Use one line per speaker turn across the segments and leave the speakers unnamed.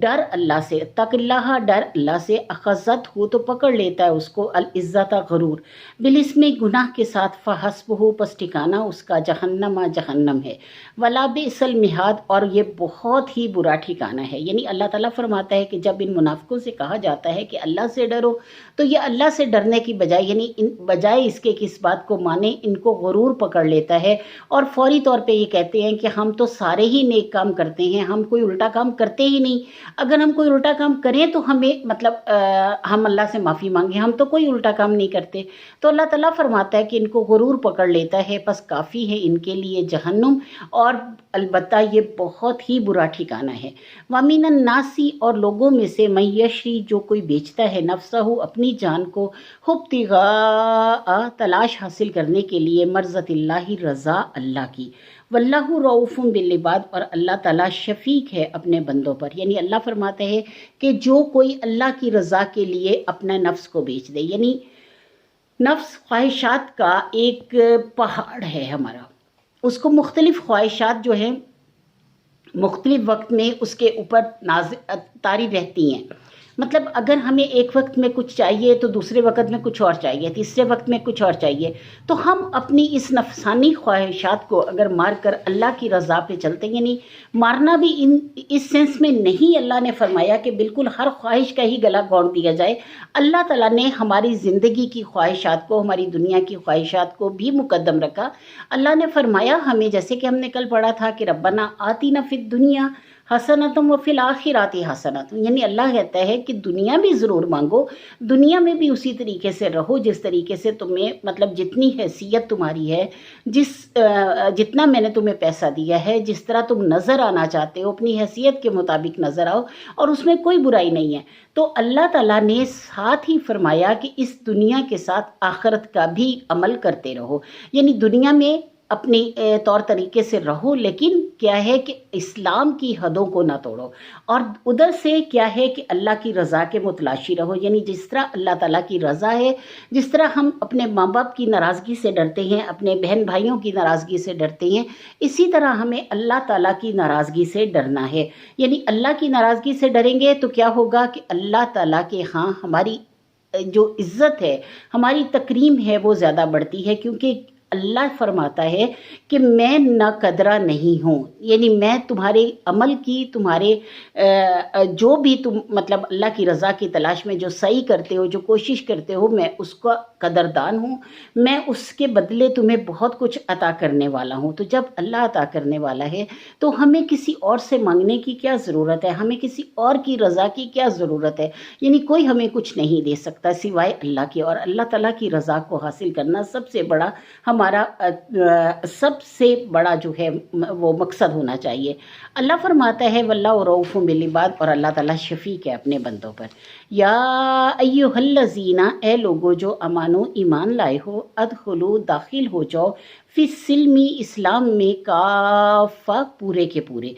ڈر اللہ سے، تقلّہ ڈر اللہ سے، اخذت ہو تو پکڑ لیتا ہے اس کو العزت غرور، بالاسم گناہ کے ساتھ، فحسبہ پس ٹھکانہ اس کا جہنم جہنم ہے، ولا بئس المہاد اور یہ بہت ہی برا ٹھکانہ ہے۔ یعنی اللہ تعالیٰ فرماتا ہے کہ جب ان منافقوں سے کہا جاتا ہے کہ اللہ سے ڈرو تو یہ اللہ سے ڈرنے کی بجائے یعنی بجائے اس کے کہ اس بات کو مانیں ان کو غرور پکڑ لیتا ہے اور فوری طور پہ یہ کہتے ہیں کہ ہم تو سارے ہی نیک کام کرتے ہیں، ہم کوئی الٹا کام کرتے ہی نہیں، اگر ہم کوئی الٹا کام کریں تو ہمیں مطلب ہم اللہ سے معافی مانگیں، ہم تو کوئی الٹا کام نہیں کرتے۔ تو اللہ تعالیٰ فرماتا ہے کہ ان کو غرور پکڑ لیتا ہے، بس کافی ہے ان کے لیے جہنم، اور البتہ یہ بہت ہی برا ٹھکانہ ہے۔ وَمِنَ النَّاسِ اور لوگوں میں سے مَن یشری جو کوئی بیچتا ہے نفسہ اپنی جان کو، ابتغاء تلاش حاصل کرنے کے لیے، مرضات اللہ رضا اللہ کی، واللہ رؤوف بالعباد اور اللہ تعالیٰ شفیق ہے اپنے بندوں پر۔ یعنی اللہ فرماتا ہے کہ جو کوئی اللہ کی رضا کے لیے اپنا نفس کو بیچ دے، یعنی نفس خواہشات کا ایک پہاڑ ہے ہمارا، اس کو مختلف خواہشات جو ہیں مختلف وقت میں اس کے اوپر طاری رہتی ہیں۔ مطلب اگر ہمیں ایک وقت میں کچھ چاہیے تو دوسرے وقت میں کچھ اور چاہیے، تیسرے وقت میں کچھ اور چاہیے، تو ہم اپنی اس نفسانی خواہشات کو اگر مار کر اللہ کی رضا پہ چلتے ہیں، یعنی مارنا بھی اس سینس میں نہیں، اللہ نے فرمایا کہ بالکل ہر خواہش کا ہی گلا گھونٹ دیا جائے۔ اللہ تعالیٰ نے ہماری زندگی کی خواہشات کو، ہماری دنیا کی خواہشات کو بھی مقدم رکھا۔ اللہ نے فرمایا ہمیں، جیسے کہ ہم نے کل پڑھا تھا کہ ربنا آتینا فی الدنیا حسنۃ وفی الآخرۃ حسنۃ، یعنی اللہ کہتا ہے کہ دنیا بھی ضرور مانگو، دنیا میں بھی اسی طریقے سے رہو جس طریقے سے تمہیں مطلب جتنی حیثیت تمہاری ہے، جتنا میں نے تمہیں پیسہ دیا ہے، جس طرح تم نظر آنا چاہتے ہو اپنی حیثیت کے مطابق نظر آؤ، اور اس میں کوئی برائی نہیں ہے۔ تو اللہ تعالیٰ نے ساتھ ہی فرمایا کہ اس دنیا کے ساتھ آخرت کا بھی عمل کرتے رہو، یعنی دنیا میں اپنی طور طریقے سے رہو، لیکن کیا ہے کہ اسلام کی حدوں کو نہ توڑو، اور ادھر سے کیا ہے کہ اللہ کی رضا کے متلاشی رہو، یعنی جس طرح اللہ تعالیٰ کی رضا ہے، جس طرح ہم اپنے ماں باپ کی ناراضگی سے ڈرتے ہیں، اپنے بہن بھائیوں کی ناراضگی سے ڈرتے ہیں، اسی طرح ہمیں اللہ تعالیٰ کی ناراضگی سے ڈرنا ہے۔ یعنی اللہ کی ناراضگی سے ڈریں گے تو کیا ہوگا کہ اللہ تعالیٰ کے ہاں ہماری جو عزت ہے، ہماری تکریم ہے وہ زیادہ بڑھتی ہے، کیونکہ اللہ فرماتا ہے کہ میں ناقدرہ نہیں ہوں، یعنی میں تمہارے عمل کی، تمہارے جو بھی تم مطلب اللہ کی رضا کی تلاش میں جو سعی کرتے ہو، جو کوشش کرتے ہو، میں اس کا قدردان ہوں، میں اس کے بدلے تمہیں بہت کچھ عطا کرنے والا ہوں۔ تو جب اللہ عطا کرنے والا ہے تو ہمیں کسی اور سے مانگنے کی کیا ضرورت ہے، ہمیں کسی اور کی رضا کی کیا ضرورت ہے؟ یعنی کوئی ہمیں کچھ نہیں دے سکتا سوائے اللہ کے، اور اللہ تعالیٰ کی رضا کو حاصل کرنا سب سے بڑا ہمارا سب سے بڑا جو ہے وہ مقصد ہونا چاہیے۔ اللہ فرماتا ہے واللہ رؤوف بالعباد اور اللہ تعالیٰ شفیق ہے اپنے بندوں پر۔ یا ایھا الذین اے لوگو جو امانو ایمان لائے ہو، ادخلوا داخل ہو جاؤ، فی السلم اسلام میں، کافہ پورے کے پورے،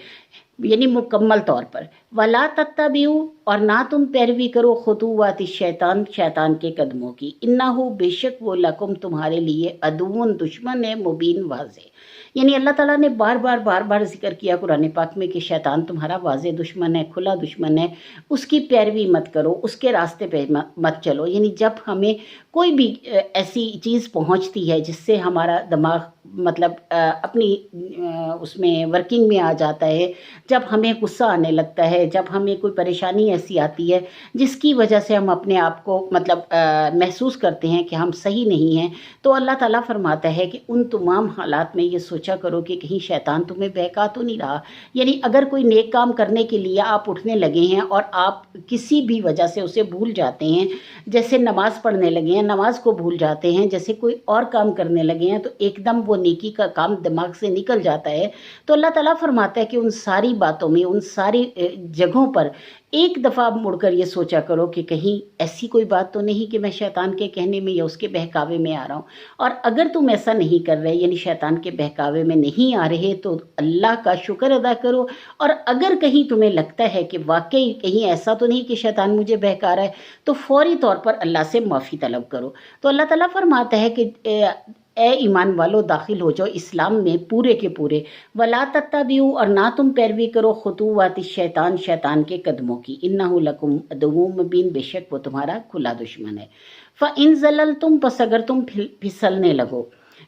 یعنی مکمل طور پر، ولا تتبعوا اور نہ تم پیروی کرو، خطوات الشیطان شیطان کے قدموں کی، انہ بے شک وہ لکم تمہارے لیے عدو دشمن ہے، مبین واضح۔ یعنی اللہ تعالیٰ نے بار بار ذکر کیا قرآن پاک میں کہ شیطان تمہارا واضح دشمن ہے، کھلا دشمن ہے، اس کی پیروی مت کرو، اس کے راستے پہ مت چلو۔ یعنی جب ہمیں کوئی بھی ایسی چیز پہنچتی ہے جس سے ہمارا دماغ مطلب اپنی اس میں ورکنگ میں آ جاتا ہے، جب ہمیں غصہ آنے لگتا ہے، جب ہمیں کوئی پریشانی ایسی آتی ہے جس کی وجہ سے ہم اپنے آپ کو مطلب محسوس کرتے ہیں کہ ہم صحیح نہیں ہیں، تو اللہ تعالیٰ فرماتا ہے کہ ان تمام حالات میں یہ سوچا کرو کہ کہیں شیطان تمہیں بہکا تو نہیں رہا۔ یعنی اگر کوئی نیک کام کرنے کے لیے آپ اٹھنے لگے ہیں اور آپ کسی بھی وجہ سے اسے بھول جاتے ہیں، جیسے نماز پڑھنے لگے ہیں، نماز کو بھول جاتے ہیں، جیسے کوئی اور کام کرنے لگے ہیں تو ایک دم وہ نیکی کا کام دماغ سے نکل جاتا ہے، تو اللہ تعالیٰ فرماتا ہے کہ ان ساری باتوں میں، ان ساری جگہوں پر ایک دفعہ مڑ کر یہ سوچا کرو کہ کہیں ایسی کوئی بات تو نہیں کہ میں شیطان کے کہنے میں یا اس کے بہکاوے میں آ رہا ہوں۔ اور اگر تم ایسا نہیں کر رہے، یعنی شیطان کے بہکاوے میں نہیں آ رہے، تو اللہ کا شکر ادا کرو، اور اگر کہیں تمہیں لگتا ہے کہ واقعی کہیں ایسا تو نہیں کہ شیطان مجھے بہکا رہا ہے، تو فوری طور پر اللہ سے معافی طلب کرو۔ تو اللہ تعالیٰ فرماتا ہے کہ اے ایمان والو داخل ہو جاؤ اسلام میں پورے کے پورے، ولا تتبعوا اور نہ تم پیروی کرو خطوات الشیطان شیطان کے قدموں کی، انہ لکم عدو مبین بے شک وہ تمہارا کھلا دشمن ہے، فإن زللتم پس اگر تم پھسلنے لگو،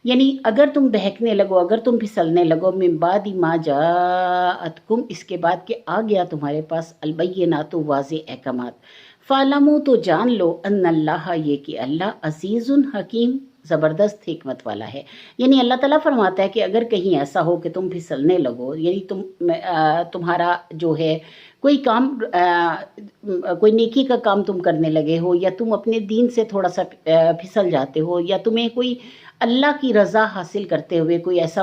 یعنی اگر تم بہکنے لگو، اگر تم پھسلنے لگو، من بعد ما جاءتکم اس کے بعد کہ آ گیا تمہارے پاس البینات واضح احکامات، فَاعْلَمُوا تو جان لو ان اللہ یہ کہ اللہ عزیز حکیم زبردست حکمت والا ہے۔ یعنی اللہ تعالیٰ فرماتا ہے کہ اگر کہیں ایسا ہو کہ تم پھسلنے لگو، یعنی تمہارا جو ہے کوئی کام کوئی نیکی کا کام تم کرنے لگے ہو، یا تم اپنے دین سے تھوڑا سا پھسل جاتے ہو، یا تمہیں کوئی اللہ کی رضا حاصل کرتے ہوئے کوئی ایسا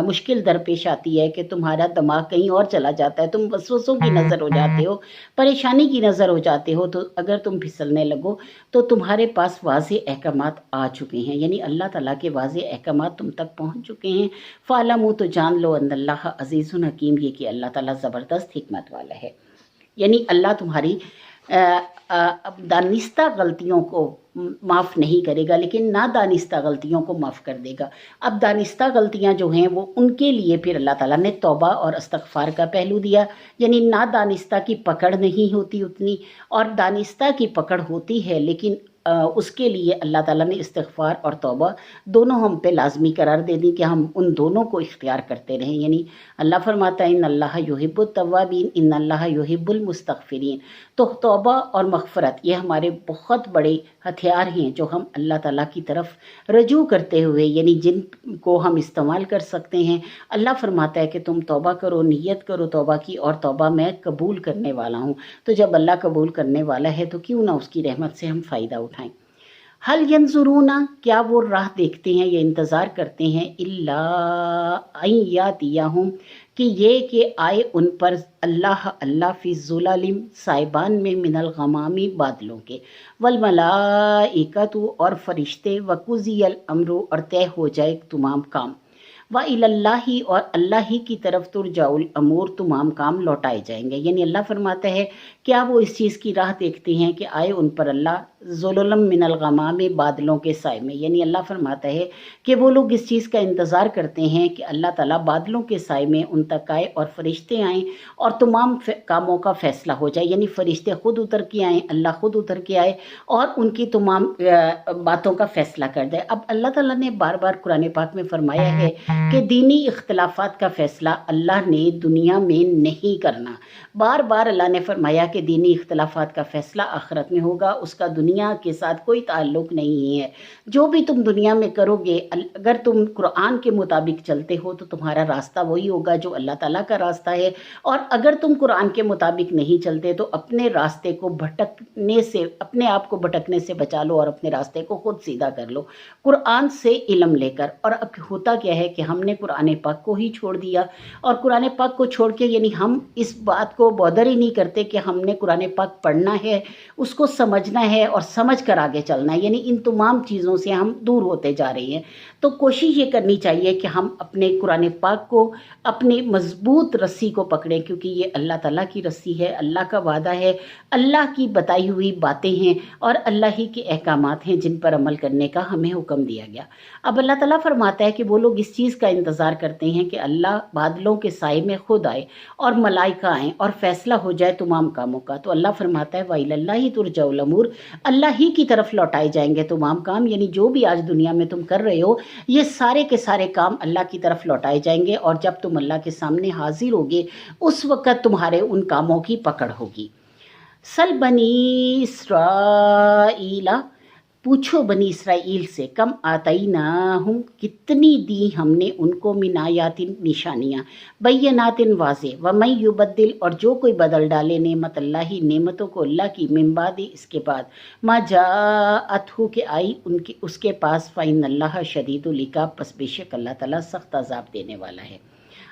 مشکل درپیش آتی ہے کہ تمہارا دماغ کہیں اور چلا جاتا ہے، تم وسوسوں کی نظر ہو جاتے ہو، پریشانی کی نظر ہو جاتے ہو، تو اگر تم پھسلنے لگو تو تمہارے پاس واضح احکامات آ چکے ہیں، یعنی اللہ تعالیٰ کے واضح احکامات تم تک پہنچ چکے ہیں، فَاعْلَمُوا تو جان لو ان اللہ عزیز حکیم یہ کہ اللہ تعالیٰ زبردست حکمت والا ہے۔ یعنی اللہ تمہاری دانستہ غلطیوں کو معاف نہیں کرے گا، لیکن نادانستہ غلطیوں کو معاف کر دے گا۔ اب دانستہ غلطیاں جو ہیں وہ ان کے لیے پھر اللہ تعالیٰ نے توبہ اور استغفار کا پہلو دیا، یعنی نادانستہ کی پکڑ نہیں ہوتی اتنی، اور دانستہ کی پکڑ ہوتی ہے، لیکن اس کے لیے اللہ تعالیٰ نے استغفار اور توبہ دونوں ہم پہ لازمی قرار دے دی کہ ہم ان دونوں کو اختیار کرتے رہیں۔ یعنی اللہ فرماتا ہے ان اللہ یحب التوابین ان اللہ یحب المستغفرین، تو توبہ اور مغفرت یہ ہمارے بہت بڑے ہتھیار ہیں جو ہم اللہ تعالیٰ کی طرف رجوع کرتے ہوئے، یعنی جن کو ہم استعمال کر سکتے ہیں۔ اللہ فرماتا ہے کہ تم توبہ کرو، نیت کرو توبہ کی، اور توبہ میں قبول کرنے والا ہوں۔ تو جب اللہ قبول کرنے والا ہے تو کیوں نہ اس کی رحمت سے ہم فائدہ اٹھائیں۔ حل ینظرون کیا وہ راہ دیکھتے ہیں یا انتظار کرتے ہیں، الا ان یاتیہم کہ یہ کہ آئے ان پر اللہ فی ظلال سائبان میں من الغمامی بادلوں کے، والملائکۃ اور فرشتے، وقضی الامر اور طے ہو جائے تمام کام، وَإِلَى اللَّهِ اور اللہ ہی کی طرف ترجع الامور تمام کام لوٹائے جائیں گے۔ یعنی اللہ فرماتا ہے کیا وہ اس چیز کی راہ دیکھتے ہیں کہ آئے ان پر اللہ ظلم من الغمام بادلوں کے سائے میں، یعنی اللہ فرماتا ہے کہ وہ لوگ اس چیز کا انتظار کرتے ہیں کہ اللہ تعالیٰ بادلوں کے سائے میں ان تک آئے اور فرشتے آئیں اور تمام کاموں کا فیصلہ ہو جائے، یعنی فرشتے خود اتر کے آئیں، اللہ خود اتر کے آئے اور ان کی تمام باتوں کا فیصلہ کر دے۔ اب اللہ تعالیٰ نے بار بار قرآن پاک میں فرمایا ہے کہ دینی اختلافات کا فیصلہ اللہ نے دنیا میں نہیں کرنا، بار بار اللہ نے فرمایا کہ دینی اختلافات کا فیصلہ آخرت میں ہوگا، اس کا دنیا کے ساتھ کوئی تعلق نہیں ہے۔ جو بھی تم دنیا میں کرو گے، اگر تم قرآن کے مطابق چلتے ہو تو تمہارا راستہ وہی ہوگا جو اللہ تعالیٰ کا راستہ ہے، اور اگر تم قرآن کے مطابق نہیں چلتے تو اپنے راستے کو بھٹکنے سے، اپنے آپ کو بھٹکنے سے بچا لو اور اپنے راستے کو خود سیدھا کر لو قرآن سے علم لے کر۔ اور اب ہوتا کیا ہے کہ ہم نے قرآن پاک کو ہی چھوڑ دیا، اور قرآن پاک کو چھوڑ کے یعنی ہم اس بات کو بودر ہی نہیں کرتے کہ ہم نے قرآن پاک پڑھنا ہے، اس کو سمجھنا ہے اور سمجھ کر آگے چلنا ہے، یعنی ان تمام چیزوں سے ہم دور ہوتے جا رہے ہیں۔ تو کوشش یہ کرنی چاہیے کہ ہم اپنے قرآن پاک کو اپنی مضبوط رسی کو پکڑیں، کیونکہ یہ اللہ تعالیٰ کی رسی ہے، اللہ کا وعدہ ہے، اللہ کی بتائی ہوئی باتیں ہیں اور اللہ ہی کے احکامات ہیں جن پر عمل کرنے کا ہمیں حکم دیا گیا۔ اب اللہ تعالیٰ فرماتا ہے کہ وہ لوگ اس چیز کا انتظار کرتے ہیں کہ اللہ بادلوں کے سائے میں خود آئے اور ملائکہ آئیں اور فیصلہ ہو جائے تمام کاموں کا۔ تو اللہ فرماتا ہے وَإِلَى اللَّهِ تُرْجَعُ الْأُمُورُ اللہ ہی کی طرف لوٹائے جائیں گے تمام کام، یعنی جو بھی آج دنیا میں تم کر رہے ہو یہ سارے کے سارے کام اللہ کی طرف لوٹائے جائیں گے، اور جب تم اللہ کے سامنے حاضر ہوگے اس وقت تمہارے ان کاموں کی پکڑ ہوگی۔ سل بنی اسرائیل پوچھو بنی اسرائیل سے، کم آتیناہم کتنی دی ہم نے ان کو من آیات نشانیاں، بینات واضح، ومن یبدل اور جو کوئی بدل ڈالے نعمت اللہ نعمتوں کو اللہ کی، من بعد اس کے بعد، ما جاءتہ کہ آئی ان کے اس کے پاس، فإن اللہ شدید العقاب پس بے شک اللہ تعالیٰ سخت عذاب دینے والا ہے۔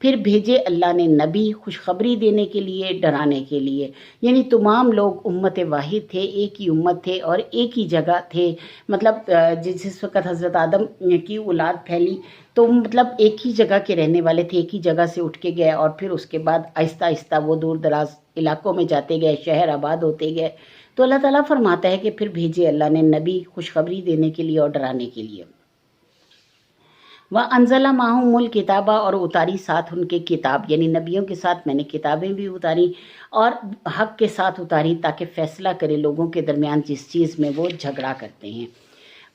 پھر بھیجے اللہ نے نبی خوشخبری دینے کے لیے، ڈرانے کے لیے، یعنی تمام لوگ امت واحد تھے، ایک ہی امت تھے اور ایک ہی جگہ تھے، مطلب جس وقت حضرت آدم کی اولاد پھیلی تو مطلب ایک ہی جگہ کے رہنے والے تھے، ایک ہی جگہ سے اٹھ کے گئے اور پھر اس کے بعد آہستہ آہستہ وہ دور دراز علاقوں میں جاتے گئے، شہر آباد ہوتے گئے. تو اللہ تعالیٰ فرماتا ہے کہ پھر بھیجے اللہ نے نبی خوشخبری دینے کے لیے اور ڈرانے کے لیے. وَأَنزَلَ مَعَهُمُ الْكِتَابَ اور اتاری ساتھ ان کے کتاب، یعنی نبیوں کے ساتھ میں نے کتابیں بھی اتاری اور حق کے ساتھ اتاری تاکہ فیصلہ کرے لوگوں کے درمیان جس چیز میں وہ جھگڑا کرتے ہیں.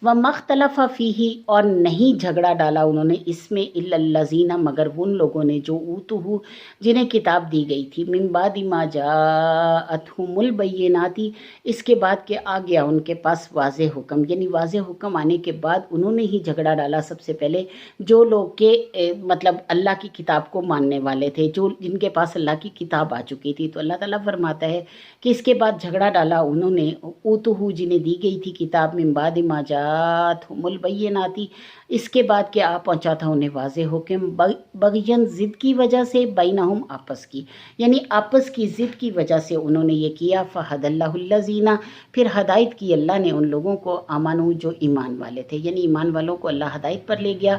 وَمَا اخْتَلَفَ فِيهِ اور نہیں جھگڑا ڈالا انہوں نے اس میں إِلَّا الَّذِينَ مگر ان لوگوں نے جو اوتوہ جنہیں کتاب دی گئی تھی، من بعد ما جاءتهم البینات اس کے بعد کہ آ گیا ان کے پاس واضح حکم، یعنی واضح حکم آنے کے بعد انہوں نے ہی جھگڑا ڈالا سب سے پہلے جو لوگ کے مطلب اللہ کی کتاب کو ماننے والے تھے، جو جن کے پاس اللہ کی کتاب آ چکی تھی. تو اللہ تعالیٰ فرماتا ہے کہ اس کے بعد جھگڑا ڈالا انہوں نے اوتوہ جنہیں دی گئی تھی کتاب، من بعد ما جاءتهم البینات اس کے بعد کہ آ پہنچا تھا انہیں واضح حکم، بغین ضد کی وجہ سے، بینہم آپس کی، یعنی آپس کی ضد کی وجہ سے انہوں نے یہ کیا. فہد اللہ الذین پھر ہدایت کی اللہ نے ان لوگوں کو، آمنو جو ایمان والے تھے، یعنی ایمان والوں کو اللہ ہدایت پر لے گیا.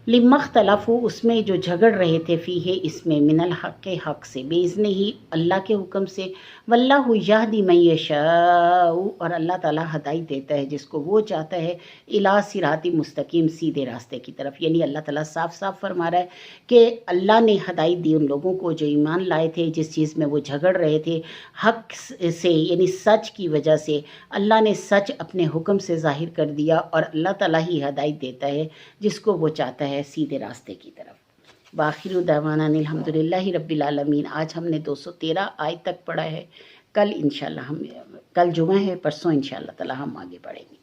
لما اختلفوا اس میں جو جھگڑ رہے تھے، فیہ اس میں، من الحق حق سے، باذنہ ہی اللہ کے حکم سے، واللہ یہدی من یشاء اور اللہ تعالیٰ ہدایت دیتا ہے جس کو وہ چاہتا ہے، الی صراط مستقیم سیدھے راستے کی طرف. یعنی اللہ تعالیٰ صاف صاف فرما رہا ہے کہ اللہ نے ہدایت دی ان لوگوں کو جو ایمان لائے تھے، جس چیز میں وہ جھگڑ رہے تھے حق سے، یعنی سچ کی وجہ سے اللہ نے سچ اپنے حکم سے ظاہر کر دیا اور اللہ تعالیٰ ہی ہدایت دیتا ہے جس کو وہ چاہتا ہے سیدھے راستے کی طرف. بآخر دعوانا الحمدللہ رب العالمین. آج ہم نے 213 آیت تک پڑھا ہے. کل انشاءاللہ کل جمعہ ہے، پرسوں انشاءاللہ تعالی ہم آگے پڑھیں گے.